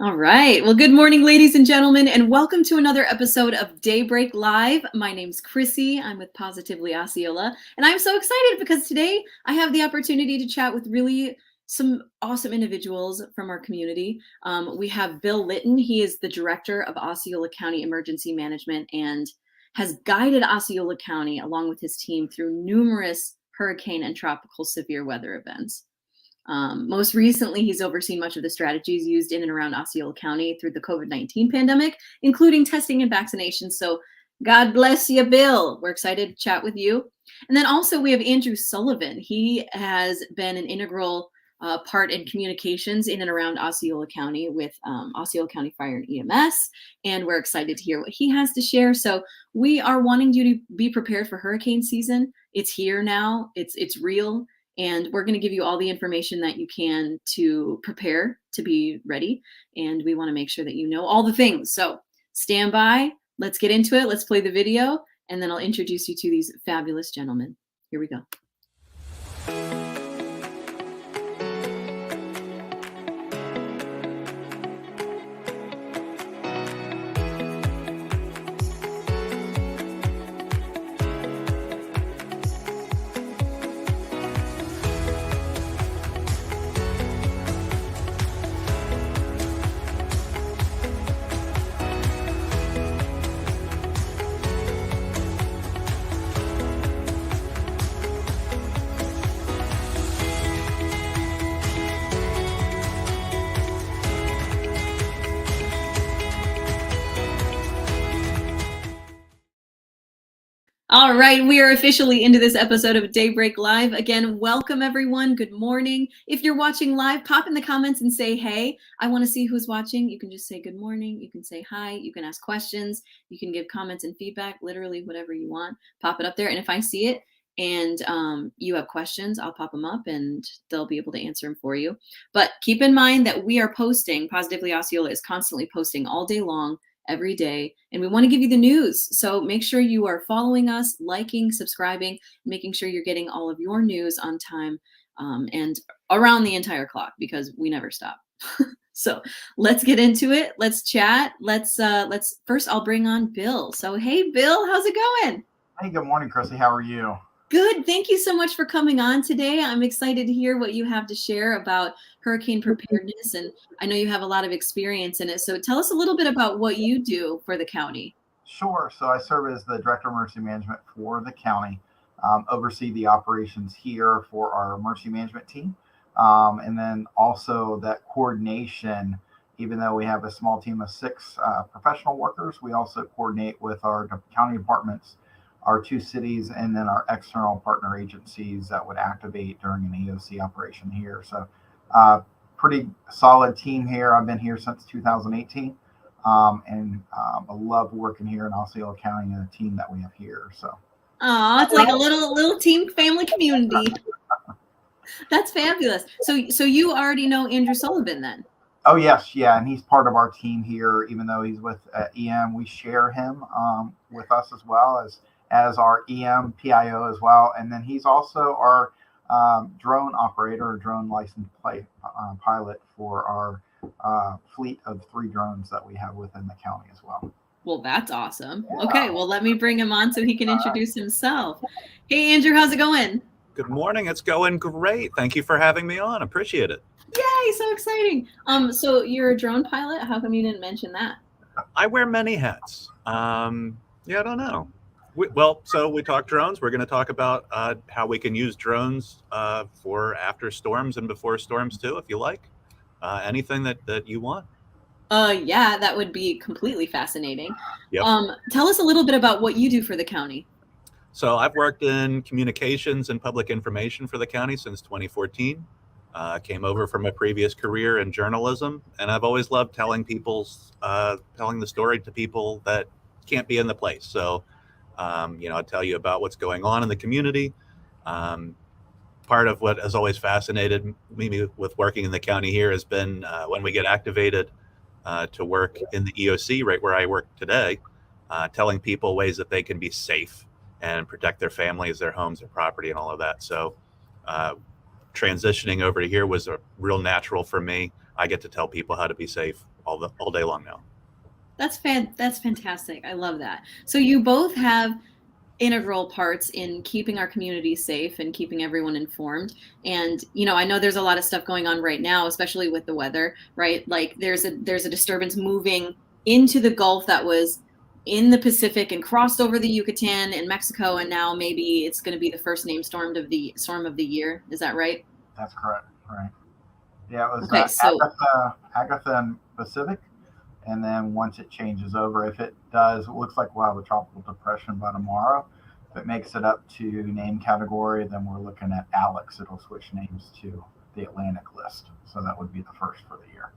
All right. Well, good morning, ladies and gentlemen, and welcome to another episode of Daybreak Live. My name's Krissi. I'm with Positively Osceola, and I'm so excited because today I have the opportunity to chat with really some awesome individuals from our community. We have Bill Litton. He is the director of Osceola County Emergency Management and has guided Osceola County along with his team through numerous hurricane and tropical severe weather events. Most recently, he's overseen much of the strategies used in and around Osceola County through the COVID-19 pandemic, including testing and vaccination. So God bless you, Bill. We're excited to chat with you. And then also we have Andrew Sullivan. He has been an integral part in communications in and around Osceola County with Osceola County Fire and EMS. And we're excited to hear what he has to share. So we are wanting you to be prepared for hurricane season. It's here now. It's real. And we're going to give you all the information that you can to prepare to be ready. And we want to make sure that you know all the things. So stand by. Let's get into it. Let's play the video. And then I'll introduce you to these fabulous gentlemen. Here we go. All right, we are officially into this episode of Daybreak Live. Again, welcome everyone. Good morning. If you're watching live, pop in the comments and say, hey, I want to see who's watching. You can just say good morning. You can say hi. You can ask questions. You can give comments and feedback, literally whatever you want. Pop it up there. And if I see it and you have questions, I'll pop them up and they'll be able to answer them for you. But keep in mind that we are posting, Positively Osceola is constantly posting all day long, every day, and we want to give you the news. So make sure you are following us, liking, subscribing, making sure you're getting all of your news on time and around the entire clock because we never stop. So let's get into it. Let's chat. Let's first I'll bring on Bill. So hey Bill, how's it going? Hey, good morning, Krissi. How are you? Good. Thank you so much for coming on today. I'm excited to hear what you have to share about hurricane preparedness, and I know you have a lot of experience in it. So tell us a little bit about what you do for the county. Sure. So I serve as the Director of Emergency Management for the county, oversee the operations here for our emergency management team, and then also that coordination. Even though we have a small team of 6 professional workers, we also coordinate with our county departments, our 2 cities, and then our external partner agencies that would activate during an EOC operation here. So pretty solid team here. I've been here since 2018 and I love working here in Osceola County and the team that we have here. So It's like a little team family community. That's fabulous. So you already know Andrew Sullivan then? Oh yes, yeah, and he's part of our team here. Even though he's with EM, we share him with us as well as our EM PIO as well, and then he's also our drone operator or drone licensed pilot for our fleet of 3 drones that we have within the county as well. Well, that's awesome. Yeah. Okay, well, let me bring him on so he can introduce himself. Hey, Andrew, how's it going? Good morning. It's going great. Thank you for having me on. Appreciate it. Yay, so exciting. So you're a drone pilot? How come you didn't mention that? I wear many hats. I don't know. So we talk drones. We're going to talk about how we can use drones for after storms and before storms too, if you like. Anything that you want. Yeah, that would be completely fascinating. Yep. Tell us a little bit about what you do for the county. So I've worked in communications and public information for the county since 2014. Came over from a previous career in journalism, and I've always loved telling the story to people that can't be in the place. So, I'll tell you about what's going on in the community. Part of what has always fascinated me with working in the county here has been when we get activated to work in the EOC, right where I work today, telling people ways that they can be safe and protect their families, their homes, their property, and all of that. So transitioning over to here was a real natural for me. I get to tell people how to be safe all all day long now. That's fantastic. I love that. So you both have integral parts in keeping our community safe and keeping everyone informed. And I know there's a lot of stuff going on right now, especially with the weather, right? Like there's a disturbance moving into the Gulf that was in the Pacific and crossed over the Yucatan and Mexico, and now maybe it's going to be the first named storm of the year. Is that right? That's correct. Right. Yeah, it was Okay, so Agatha and Pacific. And then once it changes over, if it does, it looks like we'll have a tropical depression by tomorrow. If it makes it up to name category, then we're looking at Alex. It'll switch names to the Atlantic list. So that would be the first for the year.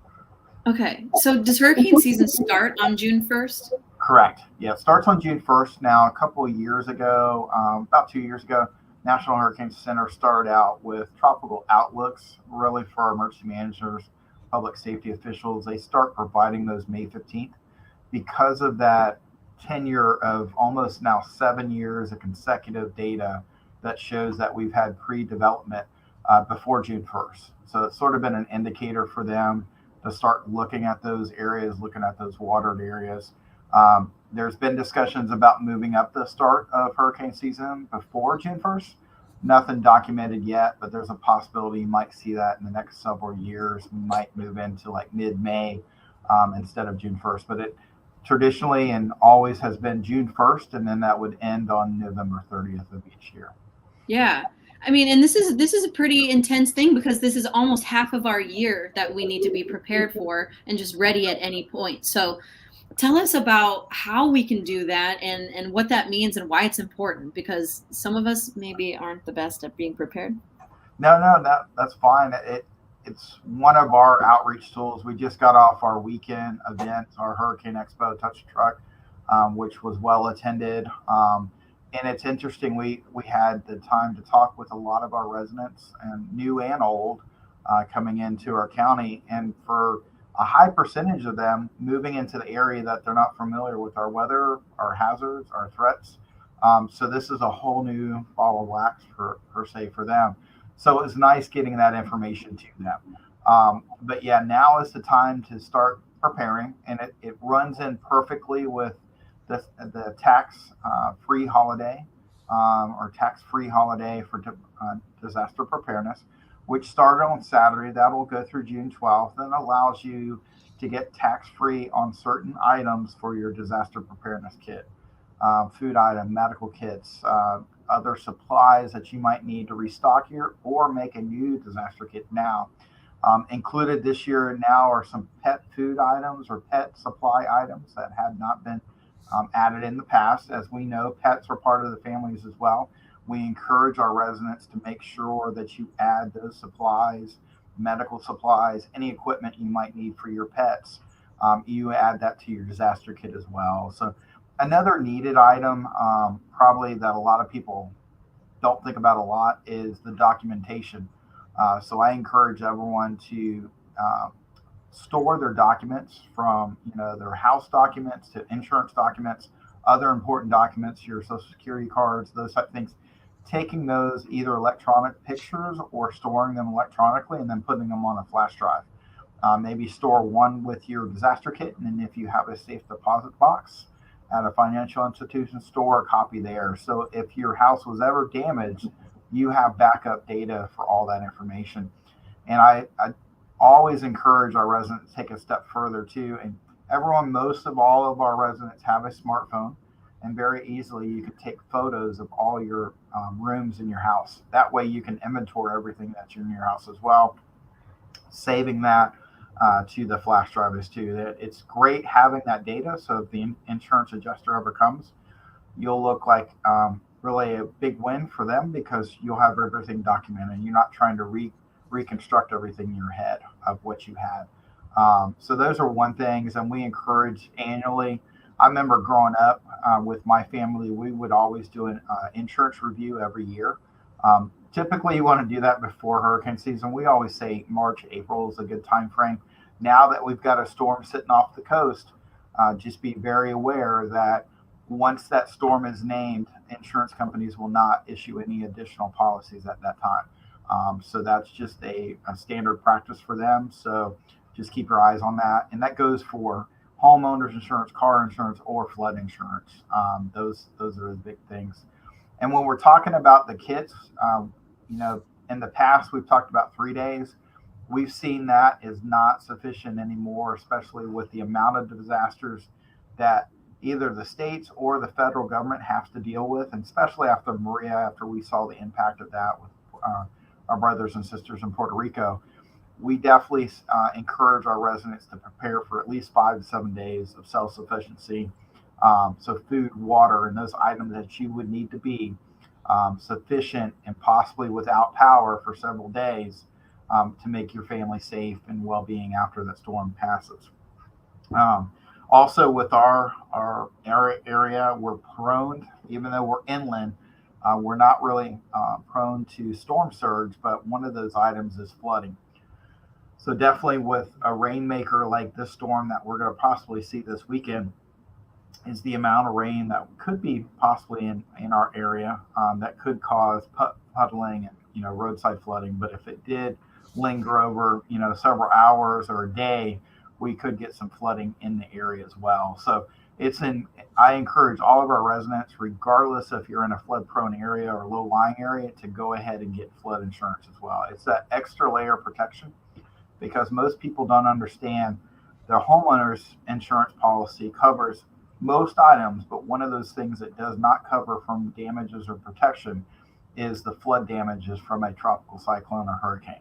Okay. So does hurricane season start on June 1st? Correct. Yeah, it starts on June 1st. Now, a couple of years ago, about 2 years ago, National Hurricane Center started out with tropical outlooks, really for our emergency managers, public safety officials. They start providing those May 15th. Because of that tenure of almost now 7 years of consecutive data that shows that we've had pre-development before June 1st. So it's sort of been an indicator for them to start looking at those areas, looking at those watered areas. There's been discussions about moving up the start of hurricane season before June 1st. Nothing documented yet, but there's a possibility you might see that in the next several years. We might move into like mid-May instead of June 1st. But it traditionally and always has been June 1st, and then that would end on November 30th of each year. Yeah. I mean, and this is a pretty intense thing because this is almost half of our year that we need to be prepared for and just ready at any point. So tell us about how we can do that and what that means and why it's important, because some of us maybe aren't the best at being prepared. No, that's fine. It's one of our outreach tools. We just got off our weekend event, our Hurricane Expo Touch Truck, which was well attended. And it's interesting, we had the time to talk with a lot of our residents, and new and old, coming into our county. And for a high percentage of them moving into the area that they're not familiar with our weather, our hazards, our threats. So this is a whole new ball of wax per se for them. So it was nice getting that information to them. But yeah, now is the time to start preparing, and it runs in perfectly with the tax-free holiday or tax-free holiday for disaster preparedness, which started on Saturday. That will go through June 12th and allows you to get tax-free on certain items for your disaster preparedness kit, food item, medical kits, other supplies that you might need to restock your or make a new disaster kit now. Included this year now are some pet food items or pet supply items that had not been added in the past. As we know, pets are part of the families as well. We encourage our residents to make sure that you add those supplies, medical supplies, any equipment you might need for your pets. You add that to your disaster kit as well. So another needed item, probably that a lot of people don't think about a lot, is the documentation. So I encourage everyone to store their documents, from their house documents to insurance documents, other important documents, your social security cards, those type of things. Taking those either electronic pictures or storing them electronically and then putting them on a flash drive. Maybe store one with your disaster kit, and then if you have a safe deposit box at a financial institution, store a copy there. So if your house was ever damaged, you have backup data for all that information. And I always encourage our residents to take a step further too. And most of all of our residents have a smartphone, and very easily you can take photos of all your rooms in your house. That way you can inventory everything that's in your house as well, saving that to the flash drivers too. It's great having that data, so if the insurance adjuster ever comes, you'll look like really a big win for them, because you'll have everything documented. You're not trying to reconstruct everything in your head of what you had. So those are one things, and we encourage annually. I remember growing up with my family, we would always do an insurance review every year. Typically, you want to do that before hurricane season. We always say March, April is a good time frame. Now that we've got a storm sitting off the coast, just be very aware that once that storm is named, insurance companies will not issue any additional policies at that time. So that's just a standard practice for them. So just keep your eyes on that. And that goes for homeowners insurance, car insurance, or flood insurance. Those are the big things. And when we're talking about the kits, in the past, we've talked about 3 days. We've seen that is not sufficient anymore, especially with the amount of disasters that either the states or the federal government has to deal with, and especially after Maria, after we saw the impact of that with our brothers and sisters in Puerto Rico. We definitely encourage our residents to prepare for at least 5 to 7 days of self-sufficiency. So food, water, and those items that you would need to be sufficient and possibly without power for several days to make your family safe and well-being after that storm passes. Also, with our area, we're prone, even though we're inland, we're not really prone to storm surge, but one of those items is flooding. So definitely with a rainmaker like this storm that we're going to possibly see this weekend is the amount of rain that could be possibly in our area that could cause puddling and roadside flooding. But if it did linger over several hours or a day, we could get some flooding in the area as well. So I encourage all of our residents, regardless if you're in a flood prone area or low lying area, to go ahead and get flood insurance as well. It's that extra layer of protection, because most people don't understand their homeowner's insurance policy covers most items, but one of those things it does not cover from damages or protection is the flood damages from a tropical cyclone or hurricane.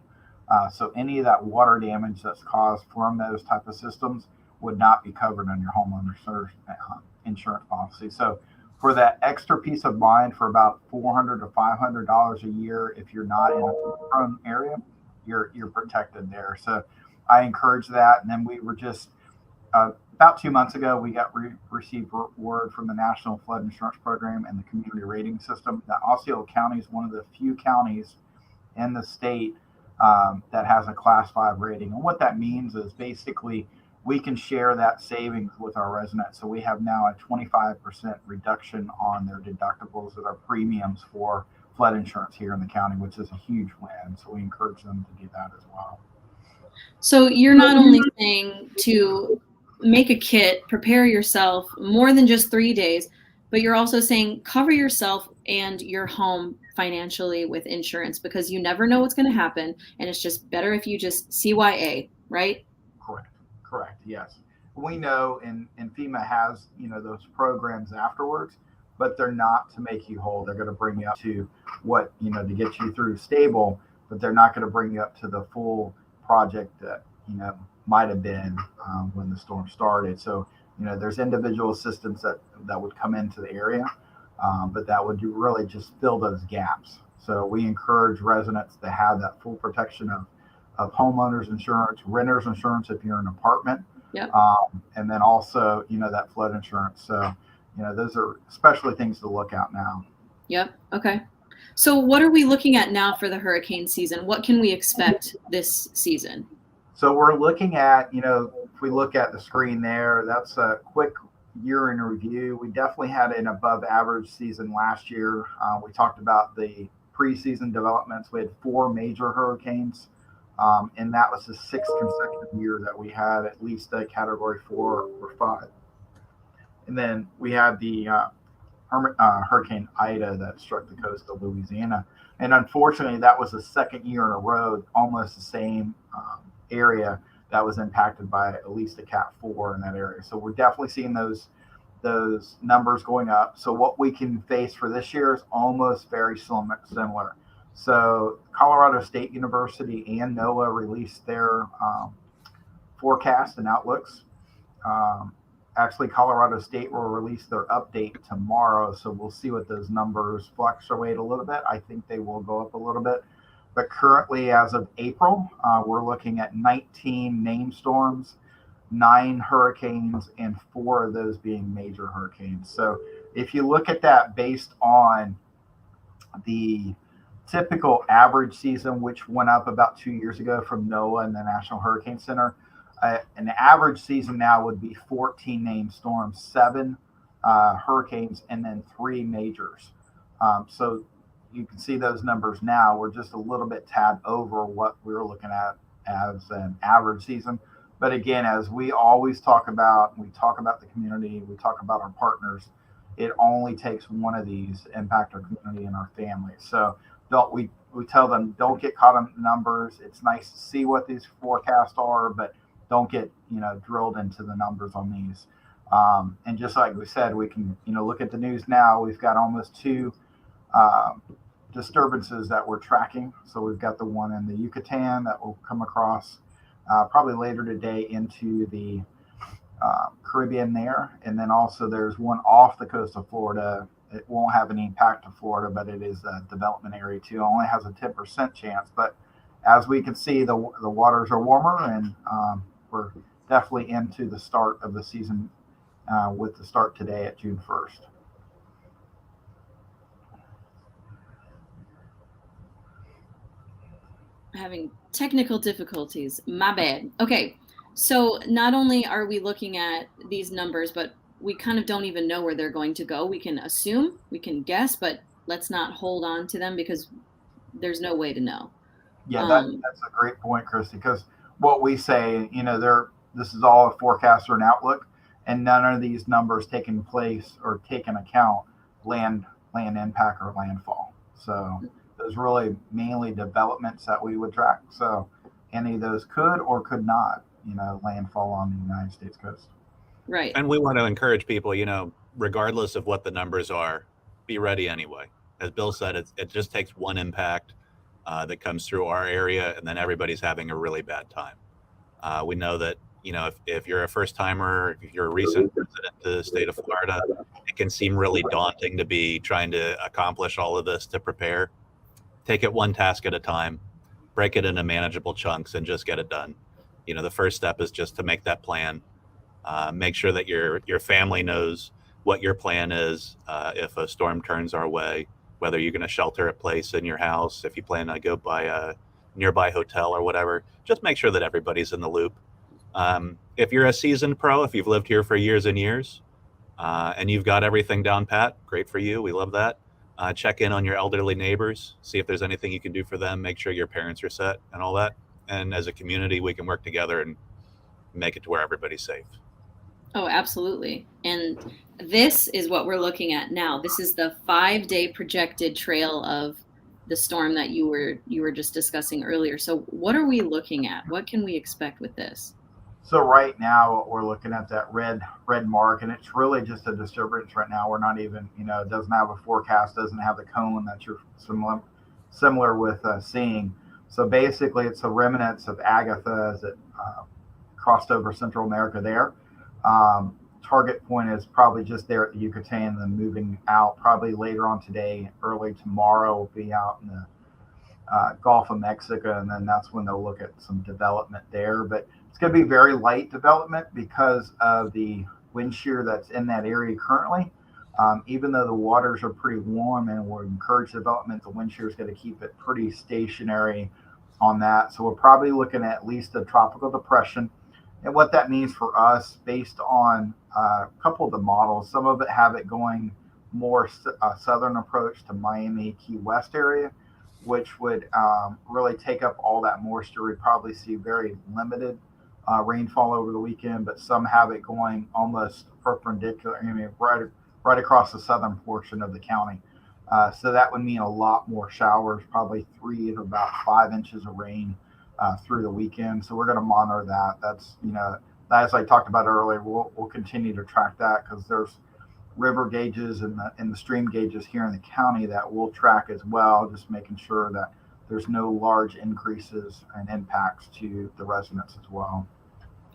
So any of that water damage that's caused from those type of systems would not be covered on your homeowner's insurance policy. So for that extra peace of mind, for about $400 to $500 a year, if you're not in a flood-prone area, you're protected there. So I encourage that. And then we were just about 2 months ago, we received word from the National Flood Insurance Program and the Community Rating System that Osceola County is one of the few counties in the state that has a Class 5 rating. And what that means is basically we can share that savings with our residents. So we have now a 25% reduction on their deductibles and our premiums for flood insurance here in the county, which is a huge win. So we encourage them to do that as well. So you're not only saying to make a kit, prepare yourself more than just 3 days, but you're also saying cover yourself and your home financially with insurance, because you never know what's going to happen. And it's just better if you just CYA, right? Correct. Yes. We know, and FEMA has, those programs afterwards, but they're not to make you whole. They're going to bring you up to what, to get you through stable, but they're not going to bring you up to the full project that, might have been when the storm started. So, there's individual assistance that would come into the area, but that would really just fill those gaps. So we encourage residents to have that full protection of homeowners insurance, renters insurance if you're in an apartment, Yep. And then also, that flood insurance. So, those are especially things to look at now. Yep. Okay. So what are we looking at now for the hurricane season? What can we expect this season? So we're looking at, if we look at the screen there, that's a quick year in review. We definitely had an above average season last year. We talked about the preseason developments. We had 4 major hurricanes, and that was the 6th consecutive year that we had at least a category 4 or 5. And then we had the Hurricane Ida that struck the coast of Louisiana. And unfortunately, that was the 2nd year in a row, almost the same area that was impacted by at least a Cat 4 in that area. So we're definitely seeing those numbers going up. So what we can face for this year is almost very similar. So Colorado State University and NOAA released their forecast and outlooks. Actually, Colorado State will release their update tomorrow, so we'll see what those numbers fluctuate a little bit. I think they will go up a little bit. But currently, as of April, we're looking at 19 named storms, 9 hurricanes, and 4 of those being major hurricanes. So if you look at that based on the typical average season, which went up about 2 years ago from NOAA and the National Hurricane Center, an average season now would be 14 named storms, 7 hurricanes, and then 3 majors. So you can see those numbers now. We're just a little bit tad over what we were looking at as an average season. But again, as we always talk about, we talk about the community, we talk about our partners. It only takes one of these to impact our community and our families. So don't we tell them, don't get caught on numbers. It's nice to see what these forecasts are, but don't get drilled into the numbers on these. And just like we said, we can look at the news now. We've got almost two disturbances that we're tracking. So we've got the one in the Yucatan that will come across probably later today into the Caribbean there. And then also there's one off the coast of Florida. It won't have any impact to Florida, but it is a development area too. It only has a 10% chance. But as we can see, the waters are warmer, and we're definitely into the start of the season with the start today at June 1st. Having technical difficulties. My bad. Okay. So not only are we looking at these numbers, but we kind of don't even know where they're going to go. We can assume, we can guess, but let's not hold on to them because there's no way to know. Yeah, that's a great point, Krissi, because what we say, this is all a forecast or an outlook, and none of these numbers taking place or take into account land impact or landfall. So those really mainly developments that we would track. So any of those could or could not, landfall on the United States coast. Right. And we want to encourage people, regardless of what the numbers are, be ready anyway. As Bill said, it just takes one impact that comes through our area, and then everybody's having a really bad time. We know that, if you're a first timer, if you're a recent resident to the state of Florida, it can seem really daunting to be trying to accomplish all of this to prepare. Take it one task at a time, break it into manageable chunks, and just get it done. The first step is just to make that plan. Make sure that your family knows what your plan is if a storm turns our way, whether you're going to shelter a place in your house, if you plan to go by a nearby hotel or whatever. Just make sure that everybody's in the loop. If you're a seasoned pro, if you've lived here for years and years, and you've got everything down pat, great for you. We love that. Check in on your elderly neighbors, see if there's anything you can do for them, make sure your parents are set and all that. And as a community, we can work together and make it to where everybody's safe. Oh, absolutely. And this is what we're looking at now. This is the 5-day projected trail of the storm that you were just discussing earlier. So what are we looking at? What can we expect with this? So right now, we're looking at that red mark, and it's really just a disturbance right now. We're not even, it doesn't have a forecast, doesn't have the cone that you're similar with seeing. So basically, it's the remnants of Agatha as it crossed over Central America there. Target point is probably just there at the Yucatan, and then moving out probably later on today, early tomorrow, will be out in the Gulf of Mexico, and then that's when they'll look at some development there. But it's going to be very light development because of the wind shear that's in that area currently. Even though the waters are pretty warm and will encourage development, the wind shear is going to keep it pretty stationary on that. So we're probably looking at least a tropical depression. And what that means for us, based on a couple of the models, some of it have it going more southern approach to Miami, Key West area, which would really take up all that moisture. We'd probably see very limited rainfall over the weekend, but some have it going almost perpendicular, right across the southern portion of the county. So that would mean a lot more showers, probably 3 to about 5 inches of rain through the weekend. So we're going to monitor that. That's, as I talked about earlier, we'll continue to track that because there's river gauges and the stream gauges here in the county that we'll track as well, just making sure that there's no large increases and impacts to the residents as well.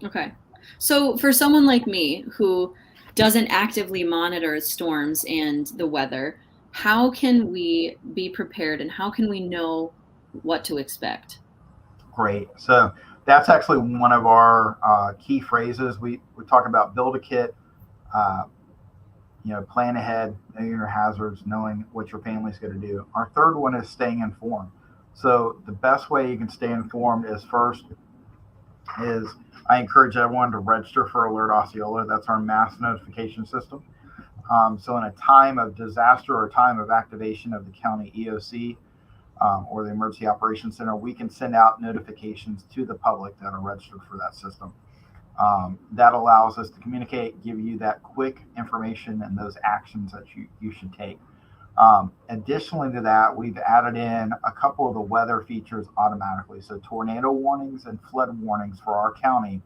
Okay. So for someone like me who doesn't actively monitor storms and the weather, how can we be prepared and how can we know what to expect? Great. So that's actually one of our key phrases. We talk about build a kit, plan ahead, know your hazards, knowing what your family's going to do. Our third one is staying informed. So the best way you can stay informed is I encourage everyone to register for Alert Osceola. That's our mass notification system. So in a time of disaster or time of activation of the county EOC or the Emergency Operations Center, we can send out notifications to the public that are registered for that system. That allows us to communicate, give you that quick information and those actions that you should take. Additionally to that, we've added in a couple of the weather features automatically. So tornado warnings and flood warnings for our county,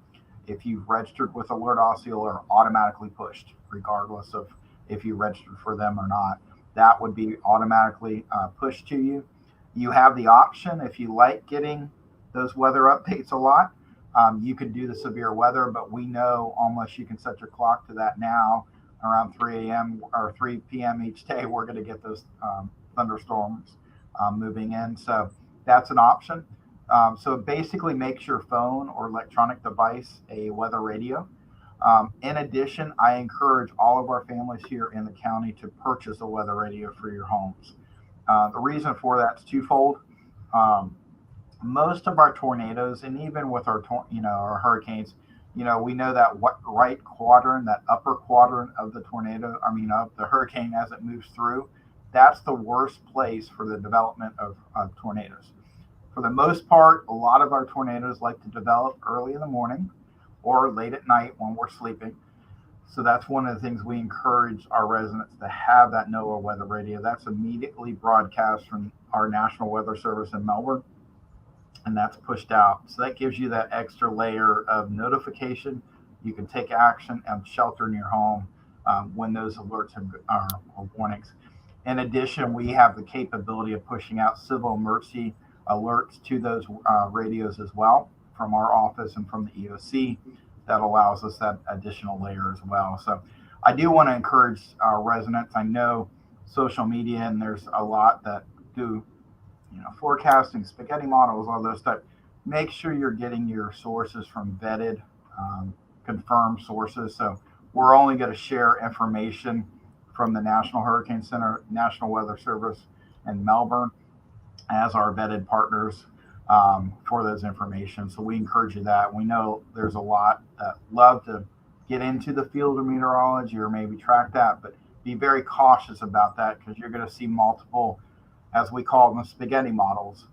if you've registered with Alert Osceola, are automatically pushed, regardless of if you registered for them or not. That would be automatically pushed to you. You have the option, if you like getting those weather updates a lot, you could do the severe weather, but we know unless you can set your clock to that now, around 3 a.m. or 3 p.m. each day, we're going to get those thunderstorms moving in. So that's an option. So it basically makes your phone or electronic device a weather radio. In addition, I encourage all of our families here in the county to purchase a weather radio for your homes. The reason for that is twofold. Most of our tornadoes, and even with our our hurricanes, we know that right quadrant, that upper quadrant of the tornado, of the hurricane as it moves through, that's the worst place for the development of tornadoes. For the most part, a lot of our tornadoes like to develop early in the morning or late at night when we're sleeping. So that's one of the things we encourage our residents to have, that NOAA weather radio. That's immediately broadcast from our National Weather Service in Melbourne, and that's pushed out. So that gives you that extra layer of notification. You can take action and shelter in your home when those alerts are warnings. In addition, we have the capability of pushing out civil emergency alerts to those radios as well from our office and from the EOC. That allows us that additional layer as well. So I do want to encourage our residents. I know social media, and there's a lot that do forecasting, spaghetti models, all those stuff. Make sure you're getting your sources from vetted, confirmed sources. So we're only going to share information from the National Hurricane Center, National Weather Service, and Melbourne as our vetted partners for those information. So we encourage you that. We know there's a lot that love to get into the field of meteorology or maybe track that, but be very cautious about that, because you're going to see multiple, as we call them, spaghetti models.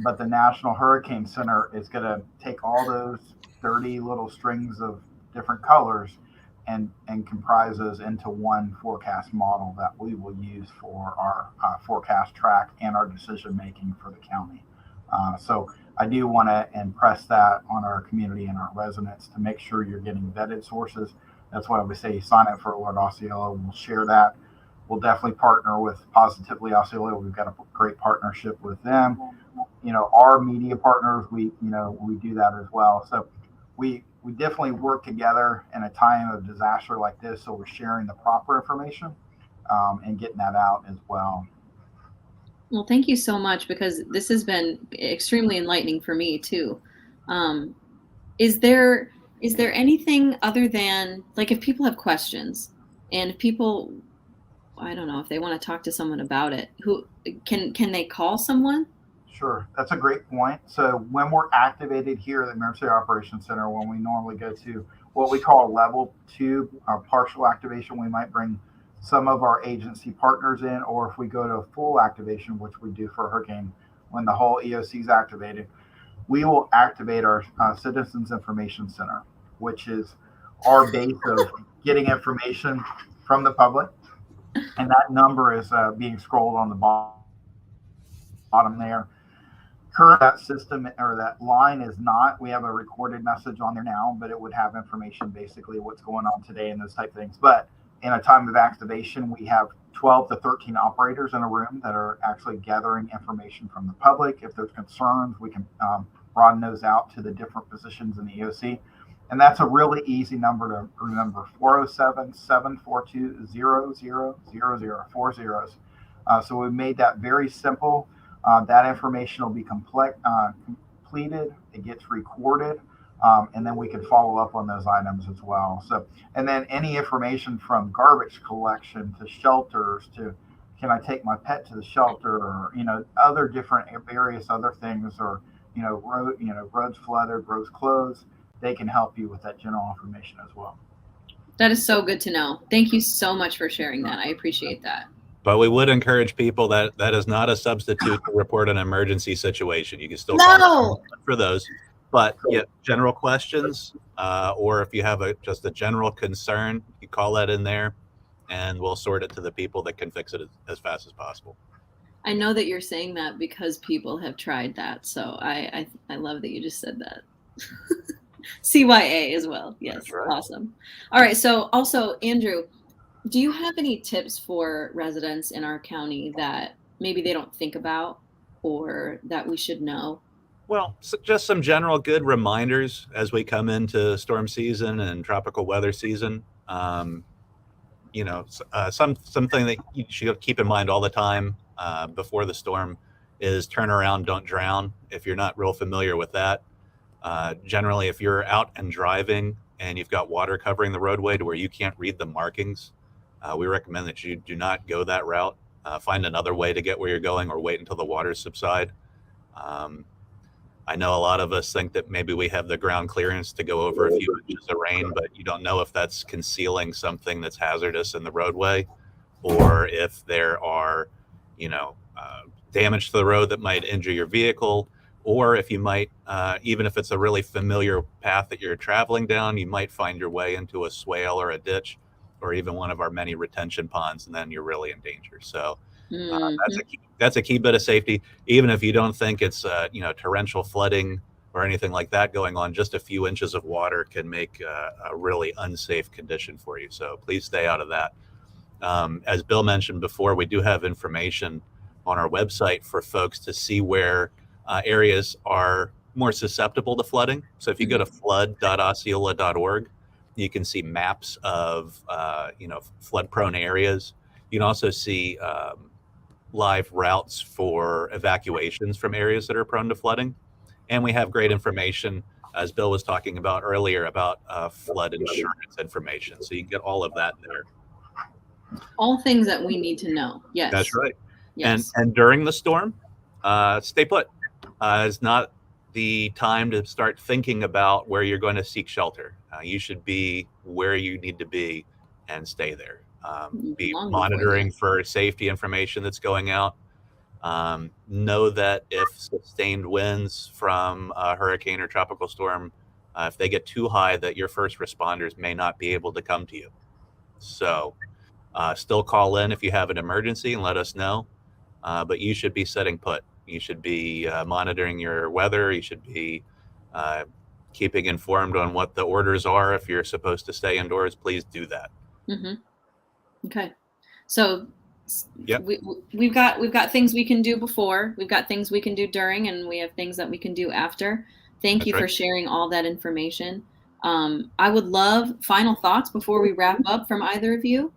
But the National Hurricane Center is going to take all those 30 little strings of different colors and comprise those into one forecast model that we will use for our forecast track and our decision making for the county. So I do want to impress that on our community and our residents to make sure you're getting vetted sources. That's why we say sign up for Alert Osceola. We'll share that. We'll definitely partner with Positively Osceola. We've got a great partnership with them. Our media partners, we do that as well. So we definitely work together in a time of disaster like this. So we're sharing the proper information and getting that out as well. Well, thank you so much, because this has been extremely enlightening for me too. Is there anything other than, like, if people have questions and if people, I don't know, if they want to talk to someone about it, who can they call someone? Sure. That's a great point. So when we're activated here at the Emergency Operations Center, when we normally go to what we call a level 2 partial activation, we might bring some of our agency partners in, or if we go to a full activation, which we do for a hurricane, when the whole EOC is activated, we will activate our Citizens Information Center, which is our base of getting information from the public. And that number is being scrolled on the bottom there. Current that system or that line is not. We have a recorded message on there now, but it would have information, basically what's going on today and those type of things. But in a time of activation, we have 12 to 13 operators in a room that are actually gathering information from the public. If there's concerns, we can broaden those out to the different positions in the EOC. And that's a really easy number to remember, 407-742-0000, 4 zeros. So we made that very simple. That information will be completed. It gets recorded. And then we can follow up on those items as well. So, and then any information from garbage collection to shelters to, can I take my pet to the shelter, or, other different various other things, or, roads flooded, roads closed, they can help you with that general information as well. That is so good to know. Thank you so much for sharing that. I appreciate that. But we would encourage people that is not a substitute to report an emergency situation. You can still call for those. But yeah, general questions, or if you have just a general concern, you call that in there, and we'll sort it to the people that can fix it as fast as possible. I know that you're saying that because people have tried that. So I love that you just said that. CYA as well. Yes. Right. Awesome. All right. So also, Andrew, do you have any tips for residents in our county that maybe they don't think about or that we should know? Well, just some general good reminders as we come into storm season and tropical weather season. Something that you should keep in mind all the time before the storm is turn around, don't drown. If you're not real familiar with that, generally, if you're out and driving and you've got water covering the roadway to where you can't read the markings, we recommend that you do not go that route. Find another way to get where you're going, or wait until the waters subside. I know a lot of us think that maybe we have the ground clearance to go over a few inches of rain, but you don't know if that's concealing something that's hazardous in the roadway, or if there are, damage to the road that might injure your vehicle, or if you might, even if it's a really familiar path that you're traveling down, you might find your way into a swale or a ditch, or even one of our many retention ponds, and then you're really in danger. So that's a key bit of safety. Even if you don't think it's torrential flooding or anything like that going on, just a few inches of water can make a really unsafe condition for you. So please stay out of that. As Bill mentioned before, we do have information on our website for folks to see where areas are more susceptible to flooding. So if you go to flood.osceola.org, you can see maps of flood-prone areas. You can also see live routes for evacuations from areas that are prone to flooding. And we have great information, as Bill was talking about earlier, about flood insurance information. So you can get all of that there. All things that we need to know. Yes. That's right. Yes. And during the storm, stay put. It's not the time to start thinking about where you're going to seek shelter. You should be where you need to be and stay there. Be monitoring for safety information that's going out. Know that if sustained winds from a hurricane or tropical storm, if they get too high, that your first responders may not be able to come to you. So still call in if you have an emergency and let us know. But you should be setting put. You should be monitoring your weather. You should be keeping informed on what the orders are. If you're supposed to stay indoors, please do that. Mm-hmm. Okay. So yep. we've got things we can do before, we've got things we can do during, and we have things that we can do after. Thank you for sharing all that information. I would love final thoughts before we wrap up from either of you.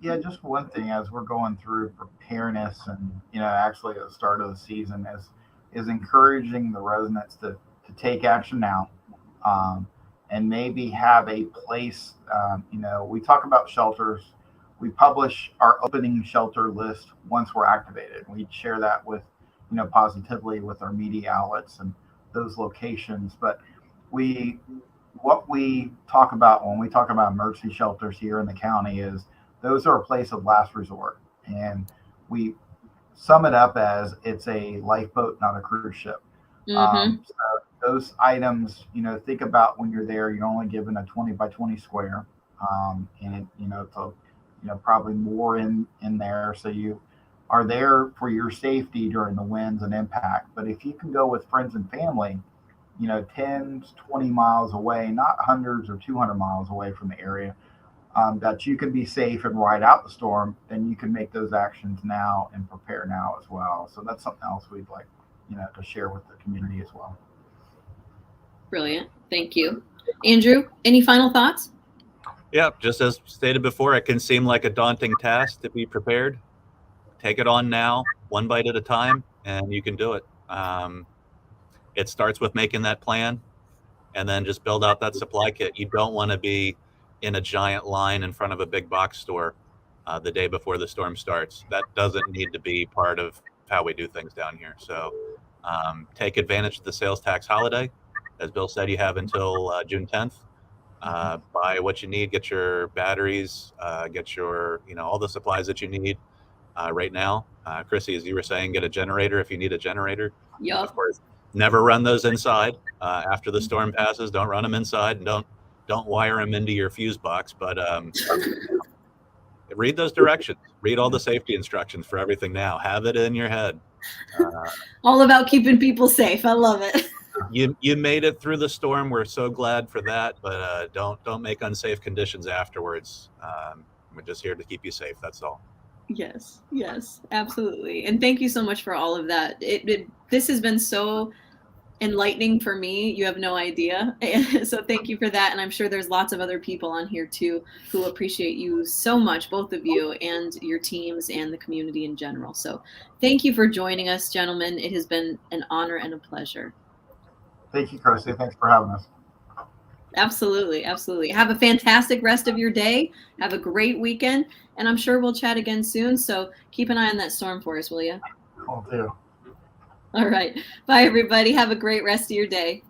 Yeah, just one thing as we're going through preparedness and, actually at the start of the season is encouraging the residents to take action now, and maybe have a place. We talk about shelters. We publish our opening shelter list once we're activated. We share that with, positively with our media outlets and those locations. But what we talk about when we talk about emergency shelters here in the county is those are a place of last resort. And we sum it up as it's a lifeboat, not a cruise ship. So those items, think about when you're there, you're only given a 20 by 20 square. And it's probably more in there. So you are there for your safety during the winds and impact. But if you can go with friends and family, 10, 20 miles away, not hundreds or 200 miles away from the area, that you can be safe and ride out the storm, then you can make those actions now and prepare now as well. So that's something else we'd like, to share with the community as well. Brilliant. Thank you. Andrew, any final thoughts? Yeah, just as stated before, it can seem like a daunting task to be prepared. Take it on now, one bite at a time, and you can do it. It starts with making that plan and then just build out that supply kit. You don't want to be in a giant line in front of a big box store the day before the storm starts. That doesn't need to be part of how we do things down here. So take advantage of the sales tax holiday. As Bill said, you have until June 10th. Buy what you need, get your batteries, get your, all the supplies that you need right now. Krissi, as you were saying, get a generator if you need a generator. Yeah. Never run those inside. After the storm passes, don't run them inside, and don't wire them into your fuse box. But read those directions. Read all the safety instructions for everything now. Have it in your head. All about keeping people safe. I love it. You made it through the storm. We're so glad for that. But don't make unsafe conditions afterwards. We're just here to keep you safe. That's all. Yes, absolutely. And thank you so much for all of that. This has been so enlightening for me. You have no idea. So thank you for that. And I'm sure there's lots of other people on here too who appreciate you so much, both of you and your teams and the community in general. So thank you for joining us, gentlemen. It has been an honor and a pleasure. Thank you, Krissi. Thanks for having us. Absolutely. Have a fantastic rest of your day. Have a great weekend. And I'm sure we'll chat again soon. So keep an eye on that storm for us, will you? Will do. All right. Bye, everybody. Have a great rest of your day.